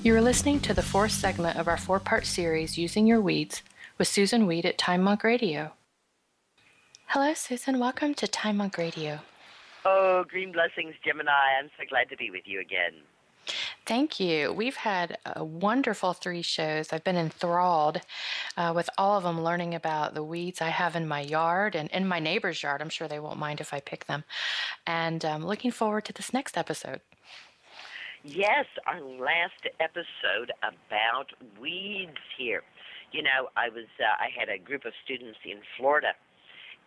You are listening to the fourth segment of our four-part series, Using Your Weeds, with Susan Weed at Time Monk Radio. Hello, Susan. Welcome to Time Monk Radio. Oh, green blessings, Gemini. I'm so glad to be with you again. Thank you. We've had a wonderful 3 shows. I've been enthralled with all of them, learning about the weeds I have in my yard and in my neighbor's yard. I'm sure they won't mind if I pick them. And looking forward to this next episode. Yes, our last episode about weeds here. You know, I had a group of students in Florida,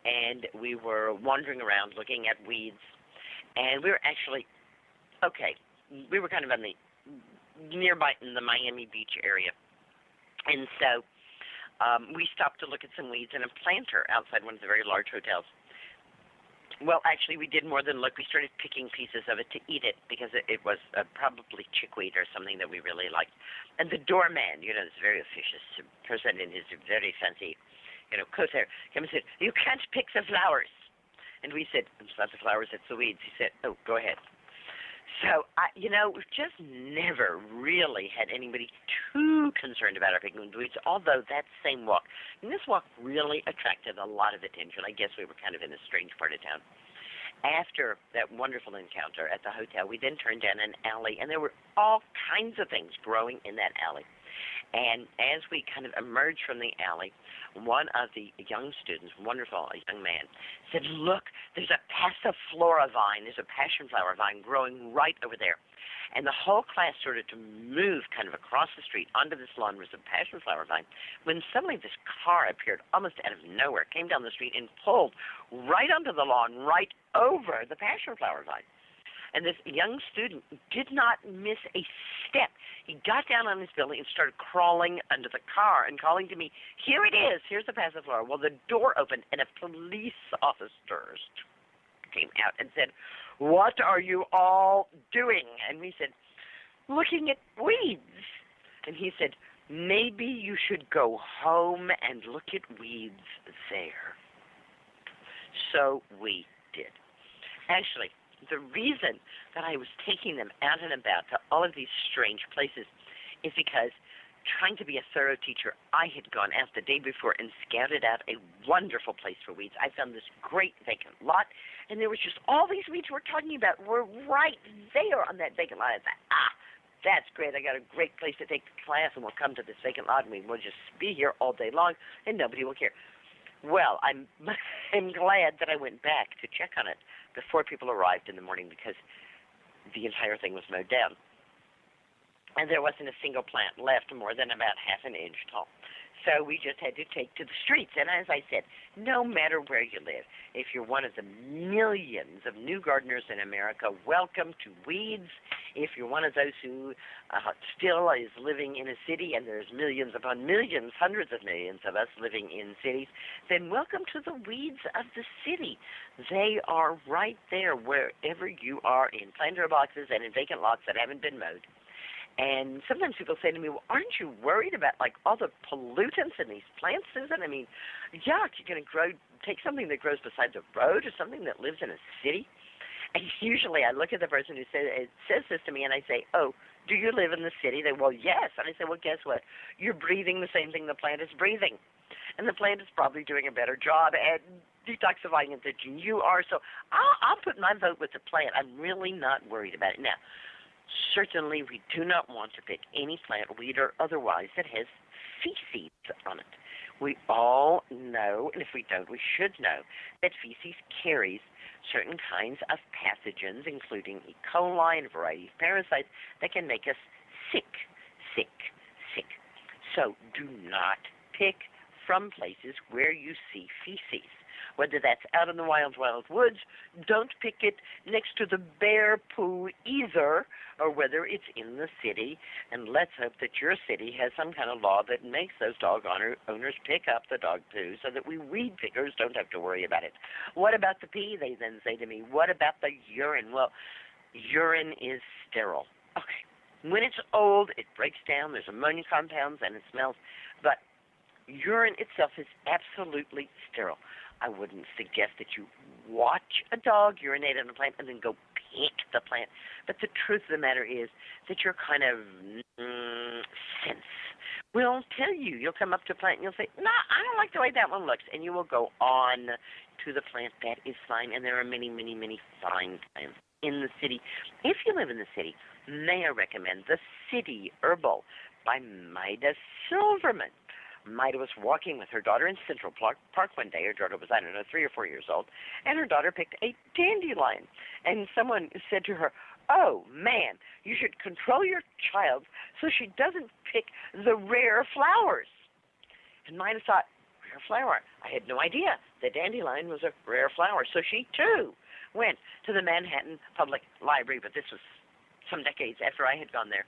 and we were wandering around looking at weeds, and we were actually, we were kind of on the nearby in the Miami Beach area, and so we stopped to look at some weeds in a planter outside one of the very large hotels. Well, actually, we did more than look. We started picking pieces of it to eat it because it was probably chickweed or something that we really liked. And the doorman, you know, this very officious person in his very fancy, coat there, came and said, "You can't pick the flowers." And we said, "It's not the flowers, it's the weeds." He said, "Oh, go ahead." So, we've just never really had anybody too concerned about our picking weeds, although that same walk, and this walk really attracted a lot of attention. I guess we were kind of in a strange part of town. After that wonderful encounter at the hotel, we then turned down an alley, and there were all kinds of things growing in that alley. And as we kind of emerged from the alley, one of the young students, wonderful, a young man, said, "Look, there's a passiflora vine, there's a passion flower vine growing right over there." And the whole class started to move kind of across the street onto this lawn where there's a passion flower vine, when suddenly this car appeared almost out of nowhere, came down the street and pulled right onto the lawn, right over the passion flower vine. And this young student did not miss a step. He got down on his belly and started crawling under the car and calling to me, "Here it is, here's the passiflora." Well, the door opened and a police officer came out and said, "What are you all doing?" And we said, "Looking at weeds." And he said, "Maybe you should go home and look at weeds there." So we did. Actually, the reason that I was taking them out and about to all of these strange places is because, trying to be a thorough teacher, I had gone out the day before and scouted out a wonderful place for weeds. I found this great vacant lot, and there was just all these weeds we're talking about were right there on that vacant lot. I thought, that's great. I got a great place to take the class, and we'll come to this vacant lot, and we'll just be here all day long, and nobody will care. Well, I'm glad that I went back to check on it before people arrived in the morning, because the entire thing was mowed down. And there wasn't a single plant left more than about half an inch tall. So we just had to take to the streets. And as I said, no matter where you live, if you're one of the millions of new gardeners in America, welcome to weeds. If you're one of those who still is living in a city, and there's millions upon millions, hundreds of millions of us living in cities, then welcome to the weeds of the city. They are right there wherever you are, in planter boxes and in vacant lots that haven't been mowed. And sometimes people say to me, "Well, aren't you worried about all the pollutants in these plants, Susan? I mean, yuck, you're going to take something that grows beside the road or something that lives in a city?" And usually I look at the person who says this to me, and I say, "Oh, do you live in the city?" They, "Well, yes." And I say, "Well, guess what? You're breathing the same thing the plant is breathing. And the plant is probably doing a better job at detoxifying it than you are. So I'll put my vote with the plant. I'm really not worried about it." Now, certainly, we do not want to pick any plant, weed or otherwise, that has feces on it. We all know, and if we don't, we should know, that feces carries certain kinds of pathogens, including E. coli and a variety of parasites, that can make us sick. So do not pick from places where you see feces. Whether that's out in the wild woods, don't pick it next to the bear poo either, or whether it's in the city. And let's hope that your city has some kind of law that makes those dog owners pick up the dog poo so that we weed pickers don't have to worry about it. What about the pee, they then say to me. What about the urine? Well, urine is sterile. Okay. When it's old, it breaks down. There's ammonia compounds and it smells. But urine itself is absolutely sterile. I wouldn't suggest that you watch a dog urinate on a plant and then go pick the plant. But the truth of the matter is that you're kind of will tell you. You'll come up to a plant and you'll say, no, I don't like the way that one looks. And you will go on to the plant that is fine. And there are many, many, many fine plants in the city. If you live in the city, may I recommend The City Herbal by Maida Silverman. Maida was walking with her daughter in Central Park one day. Her daughter was, I don't know, 3 or 4 years old. And her daughter picked a dandelion. And someone said to her, oh, man, you should control your child so she doesn't pick the rare flowers. And Maida thought, rare flower? I had no idea the dandelion was a rare flower. So she, too, went to the Manhattan Public Library, but this was some decades after I had gone there,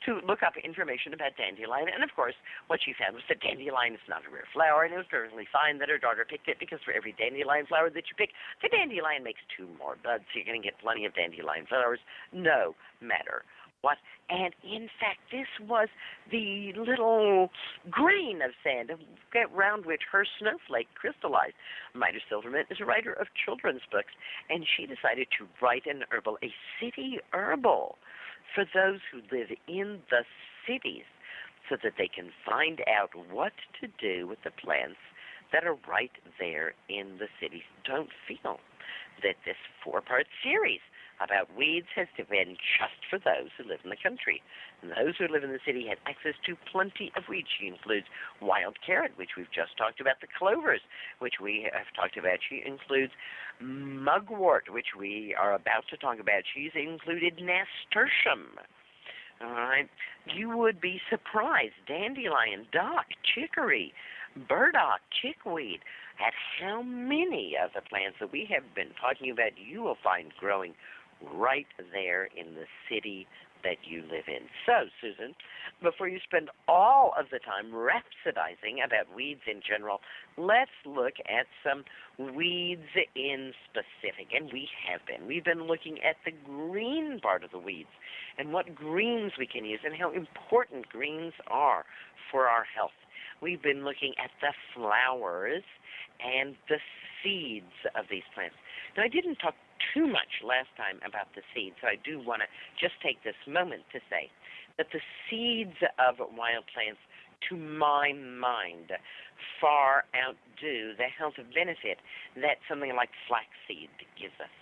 to look up information about dandelion. And, of course, what she found was that dandelion is not a rare flower, and it was perfectly fine that her daughter picked it because for every dandelion flower that you pick, the dandelion makes 2 more buds, so you're going to get plenty of dandelion flowers no matter what. And, in fact, this was the little grain of sand around which her snowflake crystallized. Maida Silverman is a writer of children's books, and she decided to write an herbal, a city herbal, for those who live in the cities so that they can find out what to do with the plants that are right there in the cities. Don't feel that this 4-part series about weeds has been just for those who live in the country. And those who live in the city have access to plenty of weeds. She includes wild carrot, which we've just talked about, the clovers, which we have talked about. She includes mugwort, which we are about to talk about. She's included nasturtium. All right. You would be surprised. Dandelion, dock, chicory, burdock, chickweed, at how many of the plants that we have been talking about you will find growing right there in the city that you live in. So, Susan, before you spend all of the time rhapsodizing about weeds in general, let's look at some weeds in specific. And we have been. We've been looking at the green part of the weeds and what greens we can use and how important greens are for our health. We've been looking at the flowers and the seeds of these plants. Now, I didn't talk too much last time about the seeds, so I do want to just take this moment to say that the seeds of wild plants, to my mind, far outdo the health benefit that something like flaxseed gives us.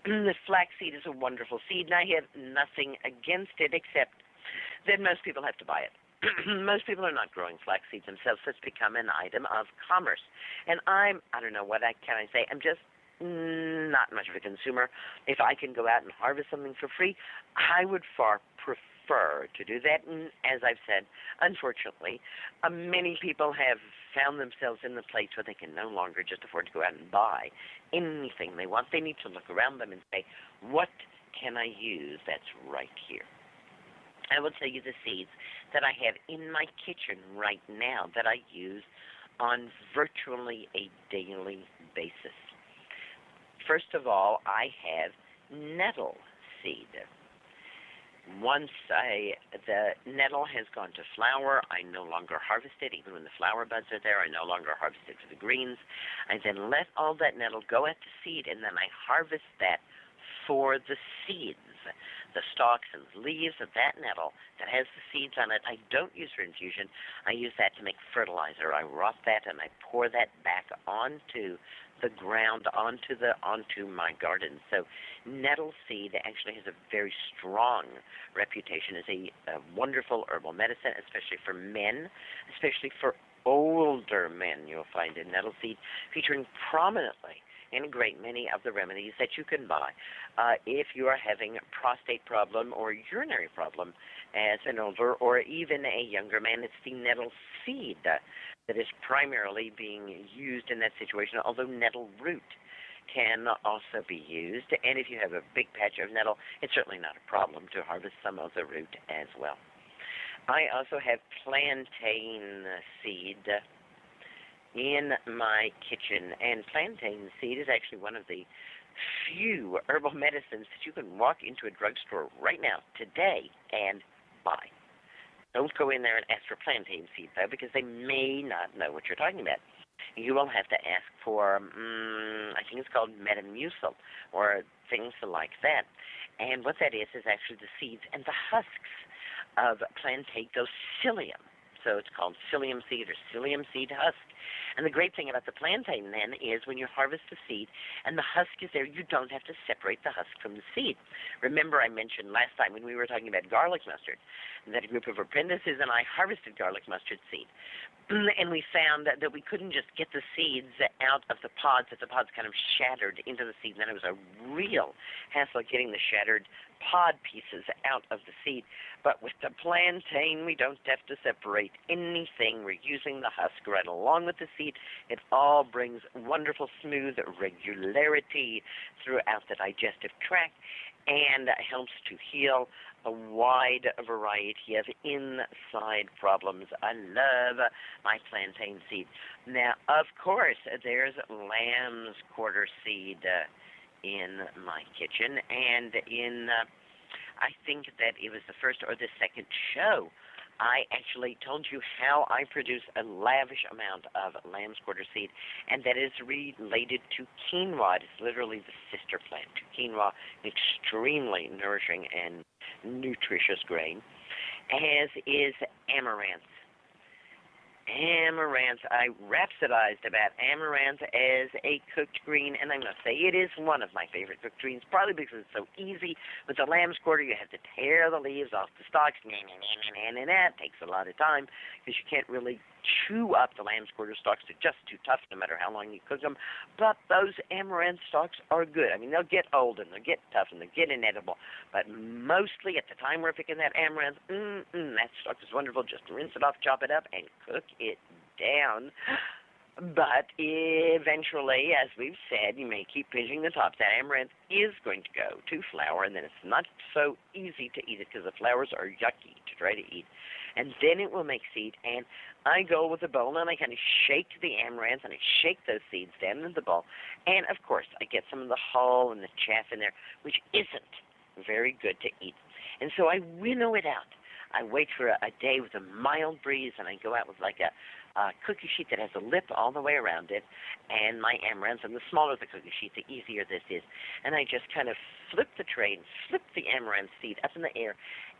The flaxseed is a wonderful seed, and I have nothing against it except that most people have to buy it. Most people are not growing flax seeds themselves. So it's become an item of commerce. And I don't know, can I say? I'm just not much of a consumer. If I can go out and harvest something for free, I would far prefer to do that. And as I've said, unfortunately, many people have found themselves in the place where they can no longer just afford to go out and buy anything they want. They need to look around them and say, what can I use that's right here? I will tell you the seeds that I have in my kitchen right now that I use on virtually a daily basis. First of all, I have nettle seed. Once the nettle has gone to flower, I no longer harvest it. Even when the flower buds are there, I no longer harvest it for the greens. I then let all that nettle go at the seed, and then I harvest that for the seeds, the stalks and leaves of that nettle that has the seeds on it. I don't use for infusion. I use that to make fertilizer. I rot that and I pour that back onto the ground, onto my garden. So nettle seed actually has a very strong reputation as a wonderful herbal medicine, especially for men, especially for older men. You'll find a nettle seed featuring prominently in a great many of the remedies that you can buy. If you are having a prostate problem or urinary problem as an older or even a younger man, it's the nettle seed that is primarily being used in that situation, although nettle root can also be used. And if you have a big patch of nettle, it's certainly not a problem to harvest some of the root as well. I also have plantain seed in my kitchen, and plantain seed is actually one of the few herbal medicines that you can walk into a drugstore right now, today, and buy. Don't go in there and ask for plantain seed, though, because they may not know what you're talking about. You will have to ask for, I think it's called Metamucil, or things like that. And what that is actually the seeds and the husks of Plantago psyllium. so it's called psyllium seed or psyllium seed husk. And the great thing about the plantain then is when you harvest the seed and the husk is there, you don't have to separate the husk from the seed. Remember I mentioned last time when we were talking about garlic mustard that a group of apprentices and I harvested garlic mustard seed. And we found that we couldn't just get the seeds out of the pods, that the pods kind of shattered into the seed, and then it was a real hassle getting the shattered pod pieces out of the seed. But with the plantain, we don't have to separate anything. We're using the husk right along with the seed. It all brings wonderful, smooth regularity throughout the digestive tract and helps to heal a wide variety of inside problems. I love my plantain seed. Now, of course, there's lamb's quarter seed in my kitchen, and I think that it was the first or the second show I actually told you how I produce a lavish amount of lamb's quarter seed, and that is related to quinoa. It's literally the sister plant to quinoa, an extremely nourishing and nutritious grain, as is amaranth. Amaranth, I rhapsodized about amaranth as a cooked green, and I'm going to say it is one of my favorite cooked greens, partly because it's so easy. With the lamb's quarter, you have to tear the leaves off the stalks, and that takes a lot of time because you can't really chew up the lamb's quarter stalks. They're just too tough no matter how long you cook them. But those amaranth stalks are good. I mean, they'll get old and they'll get tough and they'll get inedible. But mostly at the time we're picking that amaranth, that stalk is wonderful. Just rinse it off, chop it up, and cook it down. But eventually, as we've said, you may keep pinching the top. That amaranth is going to go to flower, and then it's not so easy to eat it because the flowers are yucky to try to eat. And then it will make seed, and I go with a bowl, and I kind of shake the amaranth, and I shake those seeds down into the bowl. And, of course, I get some of the hull and the chaff in there, which isn't very good to eat. And so I winnow it out. I wait for a day with a mild breeze, and I go out with like a cookie sheet that has a lip all the way around it, and my amaranth, and the smaller the cookie sheet, the easier this is. And I just kind of flip the tray and flip the amaranth seed up in the air,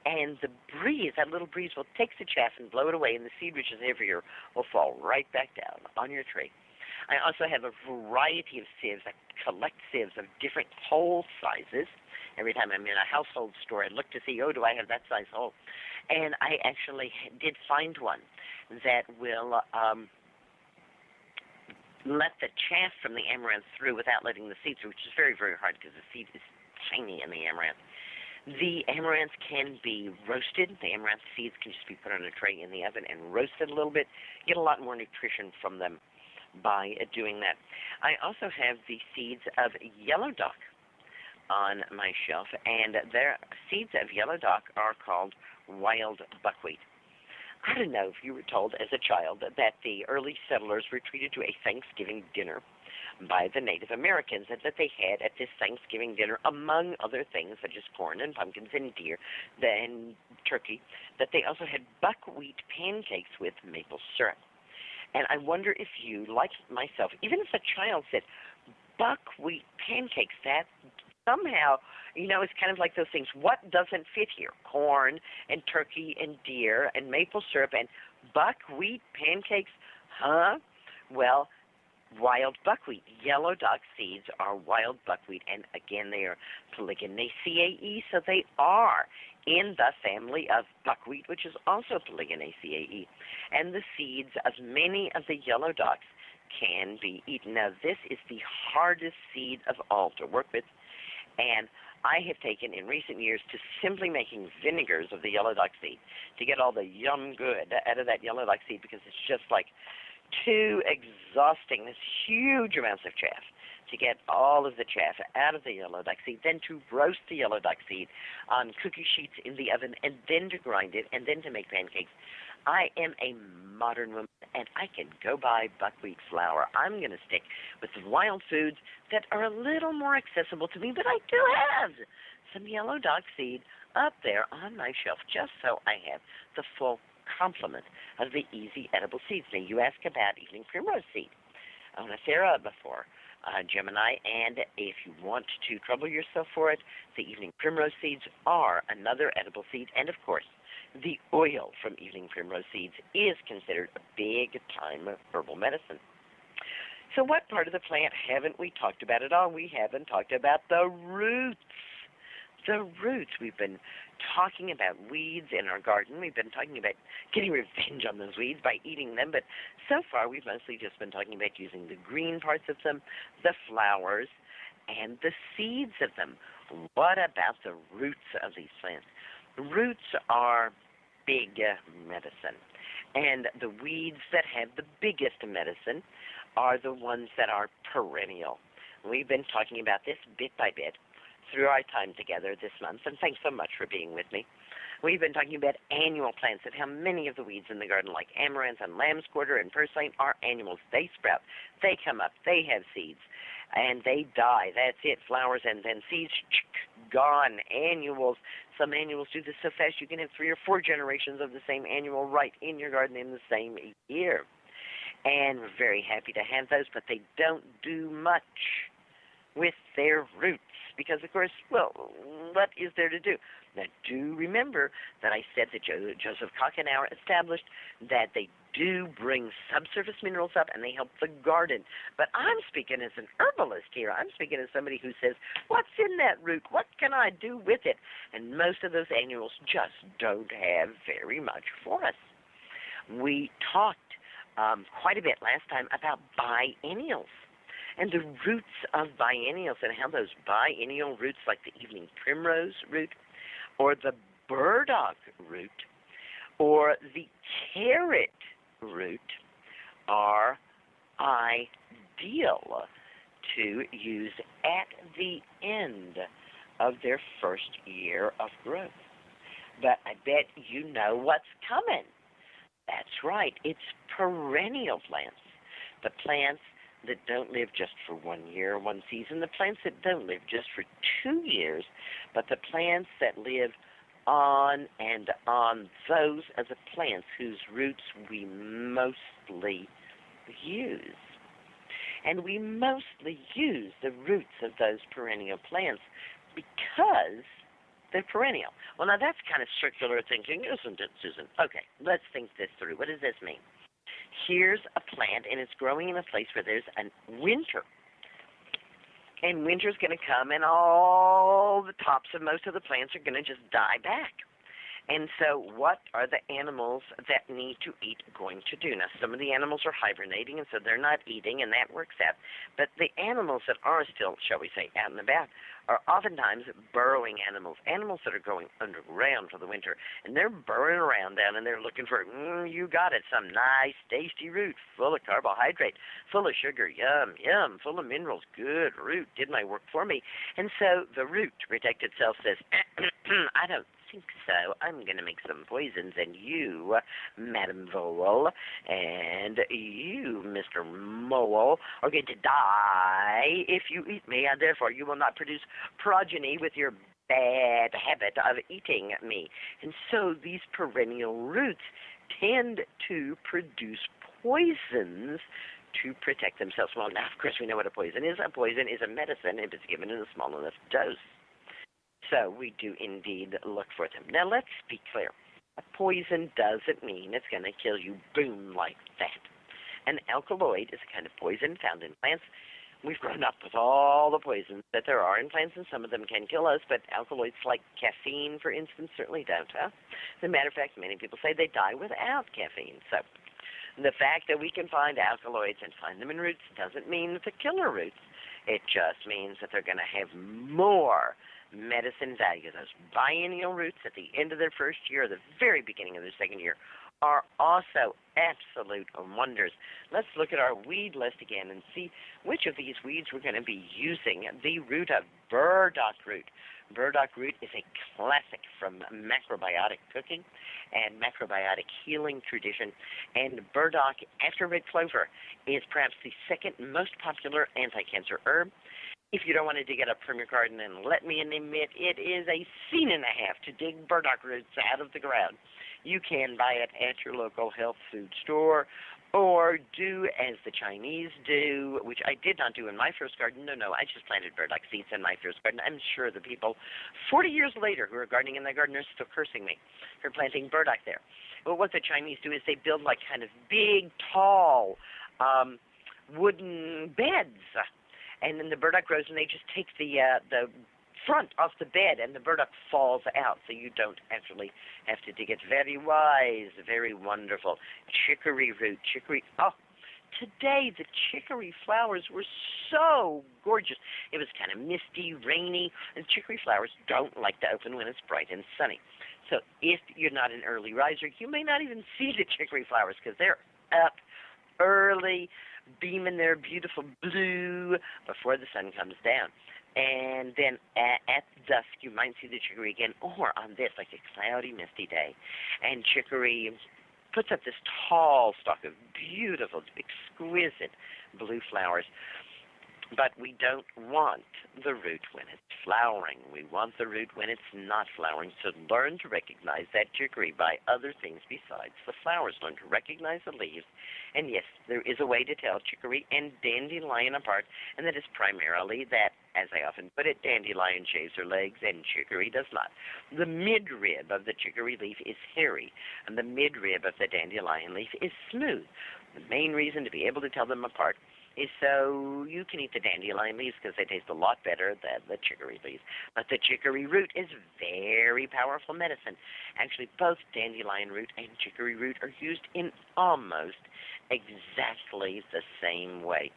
and the breeze, that little breeze, will take the chaff and blow it away, and the seed, which is heavier, will fall right back down on your tray. I also have a variety of sieves. I collect sieves of different hole sizes. Every time I'm in a household store, I look to see, do I have that size hole? And I actually did find one that will let the chaff from the amaranth through without letting the seed through, which is very, very hard because the seed is tiny in the amaranth. The amaranth can be roasted. The amaranth seeds can just be put on a tray in the oven and roasted a little bit. You get a lot more nutrition from them by doing that. I also have the seeds of yellow dock on my shelf, and their seeds of yellow dock are called wild buckwheat. I don't know if you were told as a child that the early settlers were treated to a Thanksgiving dinner by the Native Americans, and that they had at this Thanksgiving dinner, among other things such as corn and pumpkins and deer and turkey, that they also had buckwheat pancakes with maple syrup. And I wonder if you, like myself, even as a child, said, buckwheat pancakes, that somehow, it's kind of like those things. What doesn't fit here? Corn and turkey and deer and maple syrup and buckwheat pancakes? Huh? Well, wild buckwheat. Yellow dock seeds are wild buckwheat, and again, they are Polygonaceae, so they are in the family of buckwheat, which is also Polygonaceae. And the seeds of many of the yellow docks can be eaten. Now, this is the hardest seed of all to work with, and I have taken in recent years to simply making vinegars of the yellow dock seed to get all the yum good out of that yellow dock seed, because it's just like too exhausting, this huge amounts of chaff, to get all of the chaff out of the yellow dock seed, then to roast the yellow dock seed on cookie sheets in the oven, and then to grind it, and then to make pancakes. I am a modern woman, and I can go buy buckwheat flour. I'm going to stick with wild foods that are a little more accessible to me, but I do have some yellow dock seed up there on my shelf, just so I have the full complement of the easy edible seeds. Now, you ask about evening primrose seed. Onacera before Gemini, and if you want to trouble yourself for it, the evening primrose seeds are another edible seed, and of course, The oil from evening primrose seeds is considered a big-time herbal medicine. So what part of the plant haven't we talked about at all? We haven't talked about the roots. The roots. We've been talking about weeds in our garden. We've been talking about getting revenge on those weeds by eating them, but so far we've mostly just been talking about using the green parts of them, the flowers, and the seeds of them. What about the roots of these plants? Roots are big medicine, and the weeds that have the biggest medicine are the ones that are perennial. We've been talking about this bit by bit through our time together this month, and thanks so much for being with me. We've been talking about annual plants and how many of the weeds in the garden, like amaranth and lamb's quarter and purslane, are annuals. They sprout, they come up, they have seeds, and they die. That's it, flowers and then seeds, gone. Annuals. Some annuals do this so fast you can have 3 or 4 generations of the same annual right in your garden in the same year. And we're very happy to have those, but they don't do much with their roots because, of course, well, what is there to do? Now, do remember that I said that Joseph Kochenauer established that they do bring subsurface minerals up and they help the garden. But I'm speaking as an herbalist here. I'm speaking as somebody who says, what's in that root? What can I do with it? And most of those annuals just don't have very much for us. We talked quite a bit last time about biennials and the roots of biennials and how those biennial roots, like the evening primrose root or the burdock root or the carrot root, are ideal to use at the end of their first year of growth. But I bet you know what's coming. That's right, it's perennial plants. The plants that don't live just for 1 year, 1 season, the plants that don't live just for 2 years, but the plants that live on and on. Those are the plants whose roots we mostly use. And we mostly use the roots of those perennial plants because they're perennial. Well, now that's kind of circular thinking, isn't it, Susan? Okay, let's think this through. What does this mean? Here's a plant, and it's growing in a place where there's a winter. And winter's going to come, and all the tops of most of the plants are going to just die back. And so what are the animals that need to eat going to do? Now, some of the animals are hibernating, and so they're not eating, and that works out. But the animals that are still, shall we say, out and about are oftentimes burrowing animals, animals that are going underground for the winter. And they're burrowing around down, and they're looking for, you got it, some nice, tasty root, full of carbohydrate, full of sugar, yum, yum, full of minerals, good root, did my work for me. And so the root, to protect itself, says, I don't think so. I'm going to make some poisons, and you, Madam Vole, and you, Mr. Mole, are going to die if you eat me, and therefore you will not produce progeny with your bad habit of eating me. And so these perennial roots tend to produce poisons to protect themselves. Well, now, of course, we know what a poison is. A poison is a medicine if it's given in a small enough dose. So we do indeed look for them. Now, let's be clear. A poison doesn't mean it's going to kill you, boom, like that. An alkaloid is a kind of poison found in plants. We've grown up with all the poisons that there are in plants, and some of them can kill us, but alkaloids like caffeine, for instance, certainly don't. As a matter of fact, many people say they die without caffeine. So the fact that we can find alkaloids and find them in roots doesn't mean that they're killer roots. It just means that they're going to have more medicine value. Those biennial roots at the end of their first year or the very beginning of their second year are also absolute wonders. Let's look at our weed list again and see which of these weeds we're going to be using. The root of burdock root. Burdock root is a classic from macrobiotic cooking and macrobiotic healing tradition. And burdock, after red clover, is perhaps the second most popular anti-cancer herb. If you don't want to dig it up from your garden, and let me admit, it is a scene and a half to dig burdock roots out of the ground. You can buy it at your local health food store, or do as the Chinese do, which I did not do in my first garden. No, I just planted burdock seeds in my first garden. I'm sure the people 40 years later who are gardening in their garden are still cursing me for planting burdock there. Well, what the Chinese do is they build like kind of big, tall wooden beds, and then the burdock grows, and they just take the front off the bed, and the burdock falls out, so you don't actually have to dig it. Very wise, very wonderful. Chicory root, chicory. Oh, today the chicory flowers were so gorgeous. It was kind of misty, rainy, and chicory flowers don't like to open when it's bright and sunny. So if you're not an early riser, you may not even see the chicory flowers because they're up early, beaming their beautiful blue before the sun comes down. And then at dusk, you might see the chicory again, or on this, like a cloudy, misty day. And chicory puts up this tall stalk of beautiful, exquisite blue flowers. But we don't want the root when it's flowering. We want the root when it's not flowering. So learn to recognize that chicory by other things besides the flowers. Learn to recognize the leaves. And yes, there is a way to tell chicory and dandelion apart, and that is primarily that, as I often put it, dandelion shaves her legs and chicory does not. The midrib of the chicory leaf is hairy, and the midrib of the dandelion leaf is smooth. The main reason to be able to tell them apart is so you can eat the dandelion leaves because they taste a lot better than the chicory leaves. But the chicory root is very powerful medicine. Actually, both dandelion root and chicory root are used in almost exactly the same way.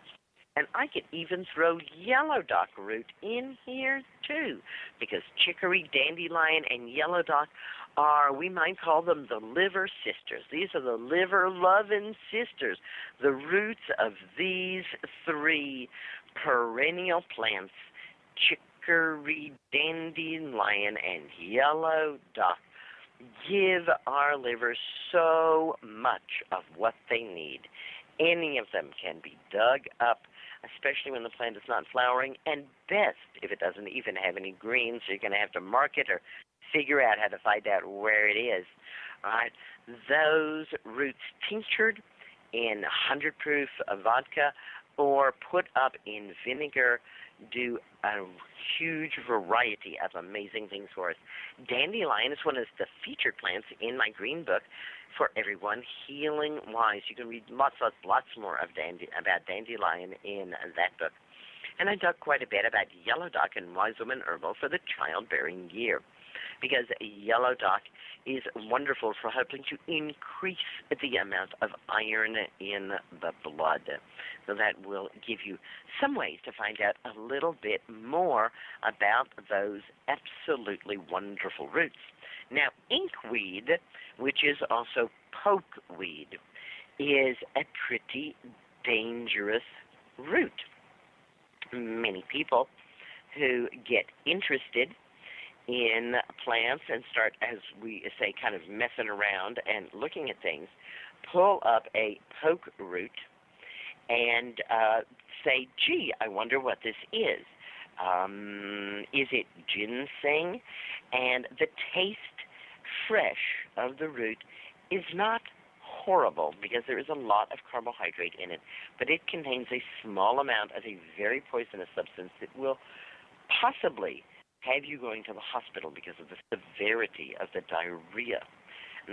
And I could even throw yellow dock root in here too, because chicory, dandelion, and yellow dock are, we might call them the liver sisters. These are the liver-loving sisters. The roots of these three perennial plants, chicory, dandelion, and yellow dock, give our liver so much of what they need. Any of them can be dug up, especially when the plant is not flowering, and best if it doesn't even have any green, so you're going to have to mark it or figure out how to find out where it is. All right, those roots tinctured in 100 proof vodka or put up in vinegar do a huge variety of amazing things for us. Dandelion is one of the featured plants in my green book for everyone healing-wise. You can read lots more of about dandelion in that book. And I talk quite a bit about yellow dock and wise woman herbal for the childbearing year, because yellow dock is wonderful for helping to increase the amount of iron in the blood. So that will give you some ways to find out a little bit more about those absolutely wonderful roots. Now, inkweed, which is also pokeweed, is a pretty dangerous root. Many people who get interested in plants and start, as we say, kind of messing around and looking at things, pull up a poke root and say, gee, I wonder what this is. Is it ginseng? And the taste fresh of the root is not horrible because there is a lot of carbohydrate in it, but it contains a small amount of a very poisonous substance that will possibly have you going to the hospital because of the severity of the diarrhea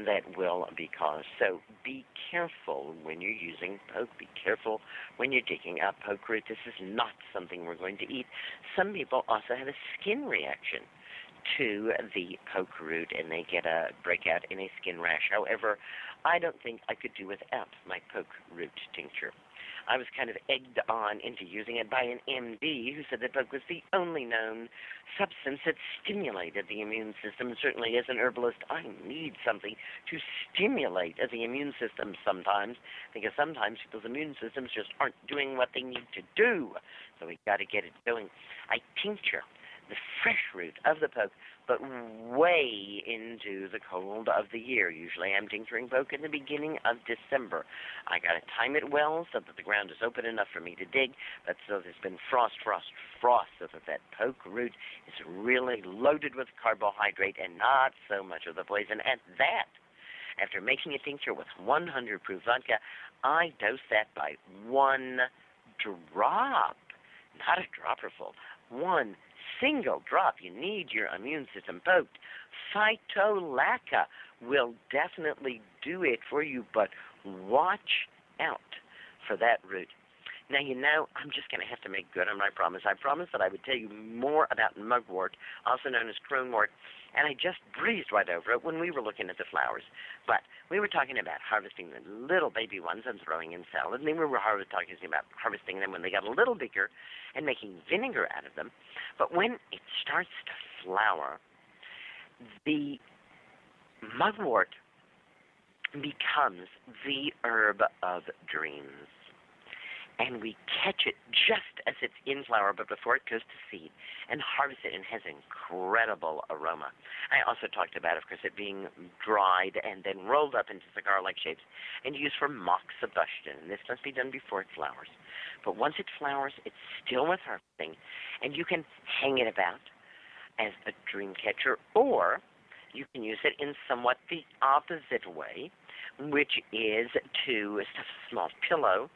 that will be caused. So be careful when you're using poke. Be careful when you're digging up poke root. This is not something we're going to eat. Some people also have a skin reaction to the poke root, and they get a breakout in a skin rash. However, I don't think I could do without my poke root tincture. I was kind of egged on into using it by an MD who said that poke was the only known substance that stimulated the immune system. Certainly, as an herbalist, I need something to stimulate the immune system sometimes, because sometimes people's immune systems just aren't doing what they need to do. So we got to get it going. I tincture the fresh root of the poke, but way into the cold of the year. Usually I'm tincturing poke in the beginning of December. I got to time it well so that the ground is open enough for me to dig, but so there's been frost, so that poke root is really loaded with carbohydrate and not so much of the poison. At that, After making a tincture with 100 proof vodka, I dose that by 1 drop, not a dropperful, 1 single drop. You need your immune system poked. Phytolacca will definitely do it for you, but watch out for that root. Now, I'm just going to have to make good on my promise. I promised that I would tell you more about mugwort, also known as cronewort, and I just breezed right over it when we were looking at the flowers. But we were talking about harvesting the little baby ones and throwing in salad, and then we were talking about harvesting them when they got a little bigger and making vinegar out of them. But when it starts to flower, the mugwort becomes the herb of dreams. And we catch it just as it's in flower, but before it goes to seed, and harvest it, and has incredible aroma. I also talked about, of course, it being dried and then rolled up into cigar-like shapes and used for moxibustion. And this must be done before it flowers. But once it flowers, it's still worth harvesting, and you can hang it about as a dream catcher, or you can use it in somewhat the opposite way, which is to stuff a small pillow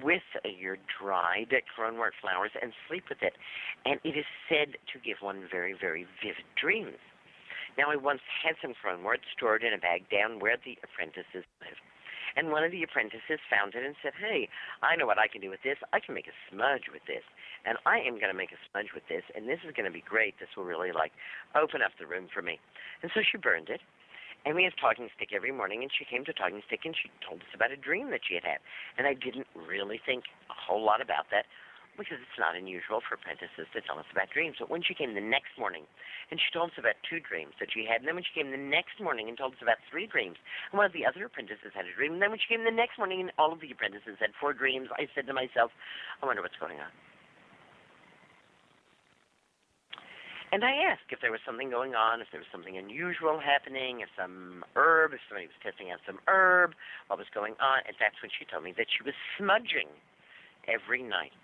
with your dried cronewort flowers and sleep with it. And it is said to give one very, very vivid dreams. Now, I once had some cronewort stored in a bag down where the apprentices live. And one of the apprentices found it and said, hey, I know what I can do with this. I can make a smudge with this. And I am going to make a smudge with this, and this is going to be great. This will really, open up the room for me. And so she burned it. And we have Talking Stick every morning, and she came to Talking Stick, and she told us about a dream that she had had. And I didn't really think a whole lot about that, because it's not unusual for apprentices to tell us about dreams. But when she came the next morning, and she told us about 2 dreams that she had, and then when she came the next morning and told us about 3 dreams, and one of the other apprentices had a dream, and then when she came the next morning and all of the apprentices had 4 dreams, I said to myself, I wonder what's going on. And I asked if there was something going on, if there was something unusual happening, if somebody was testing out some herb, what was going on. And that's when she told me that she was smudging every night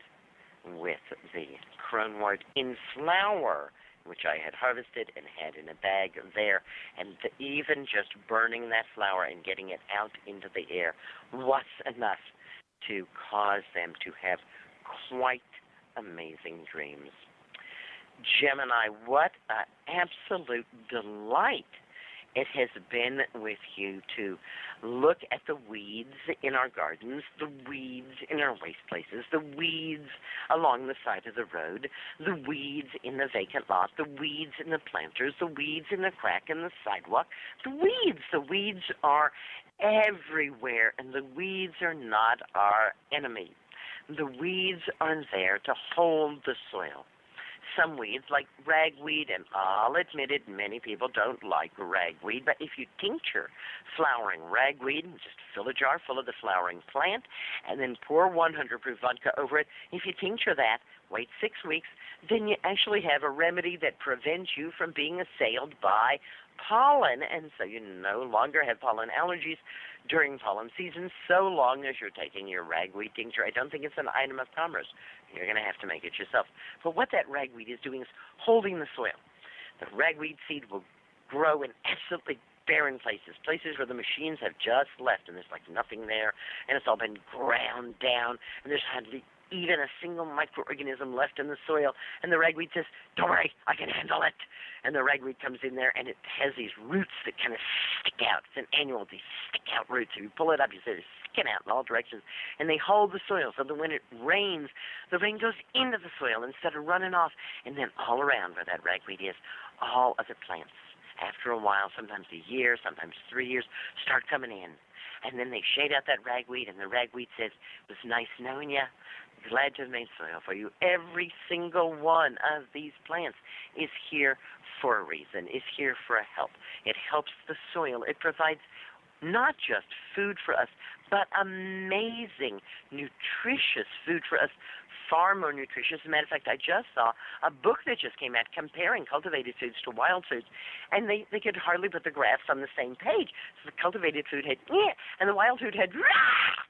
with the cronewort in flower, which I had harvested and had in a bag there. And even just burning that flower and getting it out into the air was enough to cause them to have quite amazing dreams. Gemini, what an absolute delight it has been with you to look at the weeds in our gardens, the weeds in our waste places, the weeds along the side of the road, the weeds in the vacant lot, the weeds in the planters, the weeds in the crack in the sidewalk. The weeds are everywhere, and the weeds are not our enemy. The weeds are there to hold the soil. Some weeds, like ragweed, and I'll admit it, many people don't like ragweed, but if you tincture flowering ragweed, just fill a jar full of the flowering plant, and then pour 100 proof vodka over it. If you tincture that, wait 6 weeks, then you actually have a remedy that prevents you from being assailed by pollen, and so you no longer have pollen allergies during pollen season, so long as you're taking your ragweed tincture. I don't think it's an item of commerce. You're going to have to make it yourself. But what that ragweed is doing is holding the soil. The ragweed seed will grow in absolutely barren places where the machines have just left, and there's nothing there, and it's all been ground down, and there's hardly even a single microorganism left in the soil. And the ragweed says, don't worry, I can handle it. And the ragweed comes in there, and it has these roots that kind of stick out. It's an annual, these stick-out roots. If you pull it up, you see they're sticking out in all directions. And they hold the soil so that when it rains, the rain goes into the soil instead of running off. And then all around where that ragweed is, all other plants, after a while, sometimes a year, sometimes 3 years, start coming in. And then they shade out that ragweed, and the ragweed says, it was nice knowing you. Glad to have made soil for you. Every single one of these plants is here for a reason, is here for a help. It helps the soil. It provides not just food for us, but amazing, nutritious food for us, far more nutritious. As a matter of fact, I just saw a book that just came out comparing cultivated foods to wild foods, and they could hardly put the graphs on the same page. So the cultivated food had, and the wild food had, rah!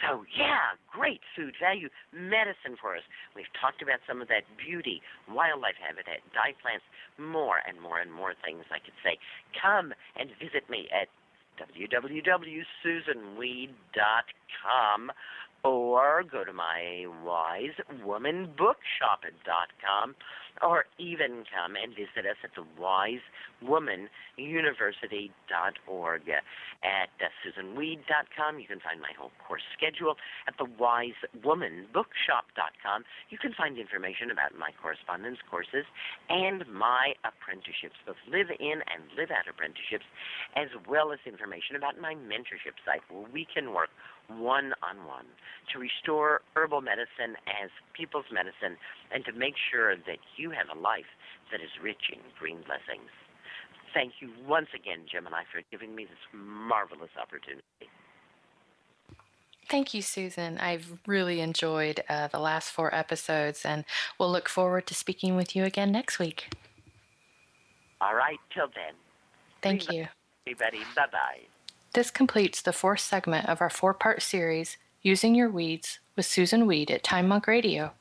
So, great food value, medicine for us. We've talked about some of that beauty, wildlife habitat, dye plants, more and more and more things I could say. Come and visit me at www.susanweed.com, or go to my wisewomanbookshop.com, or even come and visit us at the wisewomanuniversity.org. At susanweed.com, you can find my whole course schedule. At the wisewomanbookshop.com, you can find information about my correspondence courses and my apprenticeships, both live-in and live-out apprenticeships, as well as information about my mentorship site where we can work one-on-one to restore herbal medicine as people's medicine and to make sure that you have a life that is rich in green blessings. Thank you once again, Gemini, for giving me this marvelous opportunity. Thank you, Susan. I've really enjoyed the last 4 episodes, and we'll look forward to speaking with you again next week. All right, till then. Thank you. Everybody, bye-bye. This completes the 4th segment of our 4-part series, Using Your Weeds, with Susan Weed at Time Monk Radio.